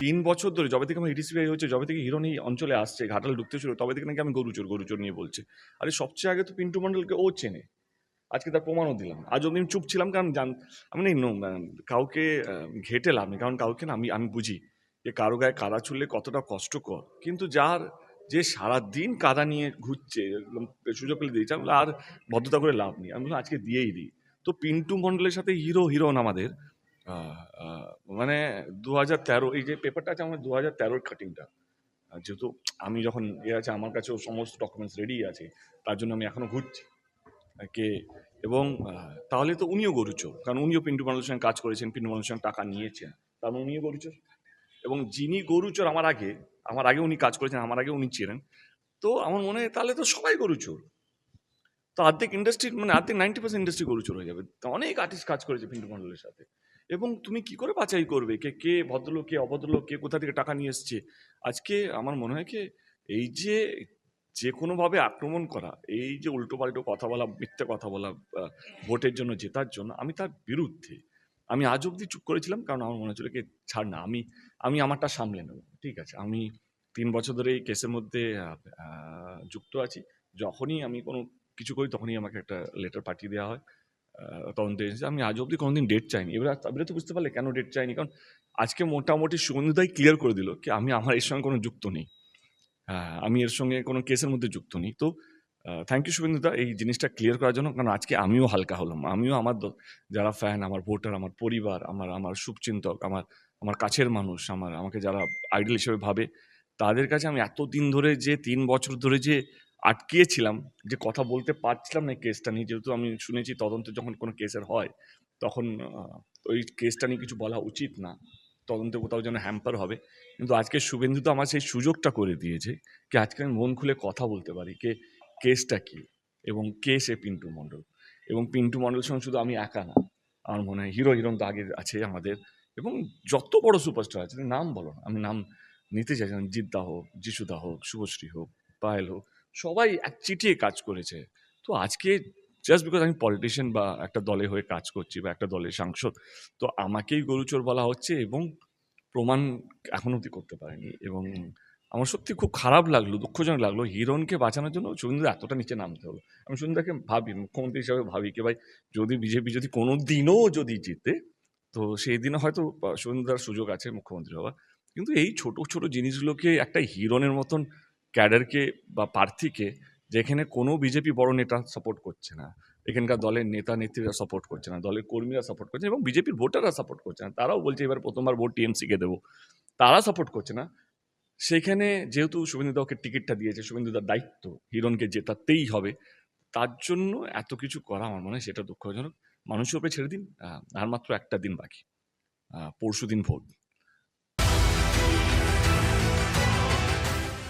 3 বছর ধরে যবে থেকে আমার ইডিসিবিআই হচ্ছে, যবে থেকে হিরণ এই অঞ্চলে আসছে, ঘাটাল ঢুকতে শুরু, তবে থেকে নাকি আমি গরুচোর নিয়ে বলছে। আরে সবচেয়ে আগে তো পিন্টু মণ্ডলকে ও চেনে, আজকে তার প্রমাণও দিলাম। আজ অব্দি আমি চুপ ছিলাম, কারণ আমি কাউকে ঘেটে লাভ নেই, কারণ কাউকে না আমি বুঝি যে কারো গায়ে কাদা ছুড়লে কতটা কষ্টকর, কিন্তু যে সারাদিন কাদা নিয়ে ঘুরছে, সুযোগ পেলে দিয়েছে, আমি আর ভদ্রতা করে লাভ নেই, আমি বললাম আজকে দিয়েই দিই। তো পিন্টু মণ্ডলের সাথে হিরণ আমাদের মানে 2013, এই যে পেপারটা আছে আমার 2013 কাটিংটা, যেহেতু আমি যখন আছে আমার কাছেও সমস্ত ডকুমেন্টস রেডি আছে, তার জন্য আমি এখনো ঘুরছি কে। এবং তাহলে তো উনিও গরুচোর, কারণ উনিও পিন্টু মণ্ডলের সঙ্গে কাজ করেছেন, পিন্টু মণ্ডলের সঙ্গে টাকা নিয়েছেন, তার মানে উনিও গরুচোর। এবং যিনি গরুচোর আমার আগে উনি কাজ করেছেন, আমার আগে উনি ছিলেন, তো আমার মনে হয় তাহলে তো সবাই গরুচোর। তো অর্ধেক ইন্ডাস্ট্রি, মানে অর্ধেক 90% ইন্ডাস্ট্রি গরুচোর হয়ে যাবে। তো অনেক আর্টিস্ট কাজ করেছে পিন্টু মণ্ডলের সাথে, এবং তুমি কি করে বাছাই করবে কে ভদ্রলোক, কে অভদ্রলোক, কে কোথা থেকে টাকা নিয়ে এসছে? আজকে আমার মনে হয় কি, এই যে কোনোভাবে আক্রমণ করা, এই যে উল্টো পাল্টো কথা বলা, মিথ্যে কথা বলা, ভোটের জন্য, জেতার জন্য, আমি তার বিরুদ্ধে। আমি আজ অব্দি চুপ করেছিলাম, কারণ আমার মনে হচ্ছিল কি ছাড় না, আমি আমারটা সামলে নেব, ঠিক আছে। আমি 3 বছর ধরে এই কেসের মধ্যে যুক্ত আছি। যখনই আমি কোনো কিছু করি তখনই আমাকে একটা লেটার পাঠিয়ে দেওয়া হয় তদন্ত এজেন্সি। আমি আজ অব্দি কোনোদিন ডেট চাইনি। এবারে তো বুঝতে পারলে কেন ডেট চাইনি, কারণ আজকে মোটামুটি শুভেন্দুদাই ক্লিয়ার করে দিল কি আমার এর সঙ্গে কোনো যুক্ত নেই। হ্যাঁ, আমি এর সঙ্গে কোনো কেসের মধ্যে যুক্ত নেই। তো থ্যাংক ইউ শুভেন্দুদা এই জিনিসটা ক্লিয়ার করার জন্য, কারণ আজকে আমিও হালকা হলাম। আমিও আমার যারা ফ্যান, আমার ভোটার, আমার পরিবার, আমার শুভচিন্তক, আমার কাছের মানুষ, আমাকে যারা আইডল হিসেবে ভাবে, তাদের কাছে আমি এতদিন ধরে যে 3 বছর ধরে যে আটকিয়েছিলাম, যে কথা বলতে পারছিলাম না এই কেসটা নিয়ে, যেহেতু আমি শুনেছি তদন্ত যখন কোনো কেসের হয় তখন ওই কেসটা নিয়ে কিছু বলা উচিত না, তদন্তে কোথাও যেন হ্যাম্পার হবে। কিন্তু আজকে শুভেন্দু তো আমার সেই সুযোগটা করে দিয়েছে কি আজকে আমি মন খুলে কথা বলতে পারি কেসটা কি, এবং কে সে পিন্টু মণ্ডল। এবং পিন্টু মণ্ডলের সঙ্গে শুধু আমি একা না, আমার মনে হয় হিরণ তো আগে আছে আমাদের, এবং যত বড় সুপারস্টার আছে, নাম বলো না, আমি নাম নিতে চাইছি না, জিদ্দা হোক, যিশুদা হোক, শুভশ্রী হোক, পায়েল হোক, সবাই এক চিটিয়ে কাজ করেছে। তো আজকে জাস্ট বিকজ আমি পলিটিশিয়ান বা একটা দলে হয়ে কাজ করছি বা একটা দলের সাংসদ, তো আমাকেই গরুচোর বলা হচ্ছে, এবং প্রমাণ এখনো অব্দি করতে পারেনি। এবং আমার সত্যি খুব খারাপ লাগলো, দুঃখজনক লাগলো, হিরণকে বাঁচানোর জন্য শুভেন্দু এতটা নিচে নামতে হলো। আমি শুভেন্দুকে ভাবি, মুখ্যমন্ত্রী হিসাবে ভাবি কি ভাই, যদি বিজেপি যদি কোনো দিনও যদি জিতে, তো সেই দিনে হয়তো শুভেন্দুদার সুযোগ আছে মুখ্যমন্ত্রী হওয়ার। কিন্তু এই ছোট ছোট জিনিসগুলোকে একটা হিরণের মতন ক্যাডারকে বা প্রার্থীকে, যেখানে কোনো বিজেপি বড় নেতা সাপোর্ট করছে না, এখানকার দলের নেতা নেত্রীরা সাপোর্ট করছে না, দলের কর্মীরা সাপোর্ট করছে, এবং বিজেপির ভোটাররা সাপোর্ট করছে না, তারাও বলছে এবার প্রথমবার ভোট টিএমসিকে দেবো, তারা সাপোর্ট করছে না। সেখানে যেহেতু শুভেন্দুদা ওকে টিকিটটা দিয়েছে, শুভেন্দুদার দায়িত্ব হিরণকে জেতাতেই হবে, তার জন্য এত কিছু করা আমার মনে হয় সেটা দুঃখজনক। মানুষের উপরে ছেড়ে দিন, আর মাত্র একটা দিন বাকি, পরশু দিন ভোট।